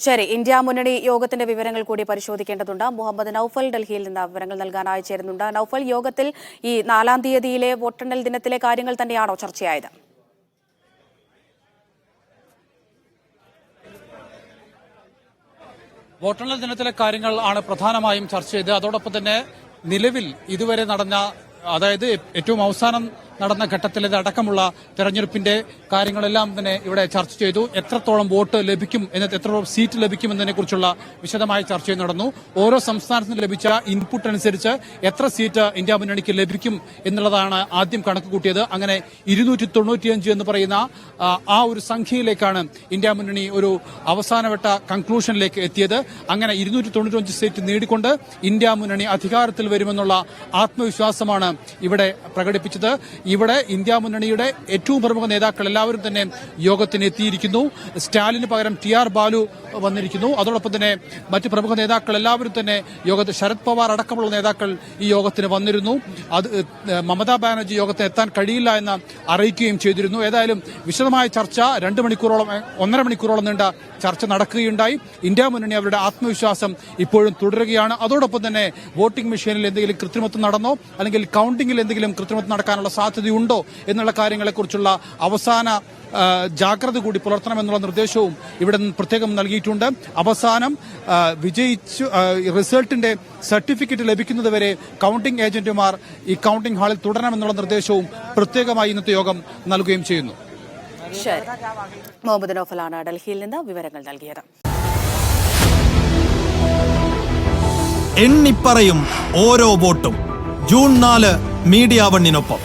ശരി, ഇന്ത്യ മുന്നണി യോഗത്തിന്റെ വിവരങ്ങൾ കൂടി പരിശോധിക്കേണ്ടതുണ്ട്. മുഹമ്മദ് നൌഫൽ ഡൽഹിയിൽ നിന്ന് വിവരങ്ങൾ നൽകാനായി ചേരുന്നുണ്ട്. നൌഫൽ, യോഗത്തിൽ ഈ 4-ാം തീയതിയിലെ വോട്ടെണ്ണൽ ദിനത്തിലെ കാര്യങ്ങൾ തന്നെയാണോ ചർച്ചയായത്? വോട്ടെണ്ണൽ ദിനത്തിലെ കാര്യങ്ങൾ ആണ് പ്രധാനമായും ചർച്ച ചെയ്തത്. അതോടൊപ്പം തന്നെ നിലവിൽ ഇതുവരെ നടന്ന, അതായത് ഏറ്റവും അവസാനം നടന്ന ഘട്ടത്തിലെ അടക്കമുള്ള തെരഞ്ഞെടുപ്പിന്റെ കാര്യങ്ങളെല്ലാം തന്നെ ഇവിടെ ചർച്ച ചെയ്തു. എത്രത്തോളം വോട്ട് ലഭിക്കും, എത്രത്തോളം സീറ്റ് ലഭിക്കും എന്നതിനെ കുറിച്ചുള്ള വിശദമായ ചർച്ചയും നടന്നു. ഓരോ സംസ്ഥാനത്തിനും ലഭിച്ച ഇൻപുട്ട് അനുസരിച്ച് എത്ര സീറ്റ് ഇന്ത്യ മുന്നണിക്ക് ലഭിക്കും എന്നുള്ളതാണ് ആദ്യം കണക്ക് കൂട്ടിയത്. അങ്ങനെ 295 എന്ന് പറയുന്ന ആ ഒരു സംഖ്യയിലേക്കാണ് ഇന്ത്യ മുന്നണി ഒരു അവസാനവട്ട കൺക്ലൂഷനിലേക്ക് എത്തിയത്. അങ്ങനെ 295 സീറ്റ് നേടിക്കൊണ്ട് ഇന്ത്യ മുന്നണി അധികാരത്തിൽ വരുമെന്നുള്ള ആത്മവിശ്വാസമാണ് ഇവിടെ പ്രകടിപ്പിച്ചത്. ഇവിടെ ഇന്ത്യ മുന്നണിയുടെ ഏറ്റവും പ്രമുഖ നേതാക്കൾ എല്ലാവരും തന്നെ യോഗത്തിന് എത്തിയിരിക്കുന്നു. സ്റ്റാലിന് പകരം TR ബാലു വന്നിരിക്കുന്നു. അതോടൊപ്പം തന്നെ മറ്റ് പ്രമുഖ നേതാക്കൾ എല്ലാവരും തന്നെ യോഗത്തിൽ, ശരത് പവാർ അടക്കമുള്ള നേതാക്കൾ ഈ യോഗത്തിന് വന്നിരുന്നു. അത് മമതാ ബാനർജി യോഗത്തിന് എത്താൻ കഴിയില്ല എന്ന് അറിയിക്കുകയും ചെയ്തിരുന്നു. ഏതായാലും വിശദമായ ചർച്ച 2 മണിക്കൂറോളം, 1.5 മണിക്കൂറോളം നീണ്ട ചർച്ച നടക്കുകയുണ്ടായി. ഇന്ത്യ മുന്നണി അവരുടെ ആത്മവിശ്വാസം ഇപ്പോഴും തുടരുകയാണ്. അതോടൊപ്പം തന്നെ വോട്ടിംഗ് മെഷീനിൽ എന്തെങ്കിലും കൃത്രിമത്വം നടന്നോ അല്ലെങ്കിൽ കൌണ്ടിംഗിൽ എന്തെങ്കിലും കൃത്രിമത്വം നടക്കാനുള്ള സാധ്യതയുണ്ടോ എന്നുള്ള കാര്യങ്ങളെക്കുറിച്ചുള്ള അവസാന ജാഗ്രത കൂടി പുലർത്തണമെന്നുള്ള നിർദ്ദേശവും ഇവിടെ നിന്ന് പ്രത്യേകം നൽകിയിട്ടുണ്ട്. അവസാനം വിജയിച്ചു റിസൾട്ടിന്റെ സർട്ടിഫിക്കറ്റ് ലഭിക്കുന്നതുവരെ കൌണ്ടിംഗ് ഏജന്റുമാർ ഈ കൌണ്ടിംഗ് ഹാളിൽ തുടരണമെന്നുള്ള നിർദ്ദേശവും പ്രത്യേകമായി ഇന്നത്തെ യോഗം നൽകുകയും ചെയ്യുന്നു. ശരി, മുഹമ്മദ് നൌഫലാണ് ഡൽഹിയിൽ നിന്ന് വിവരങ്ങൾ നൽകിയത്. എണ്ണിപ്പറയും ഓരോ വോട്ടും. June 4 media 1-നൊപ്പം.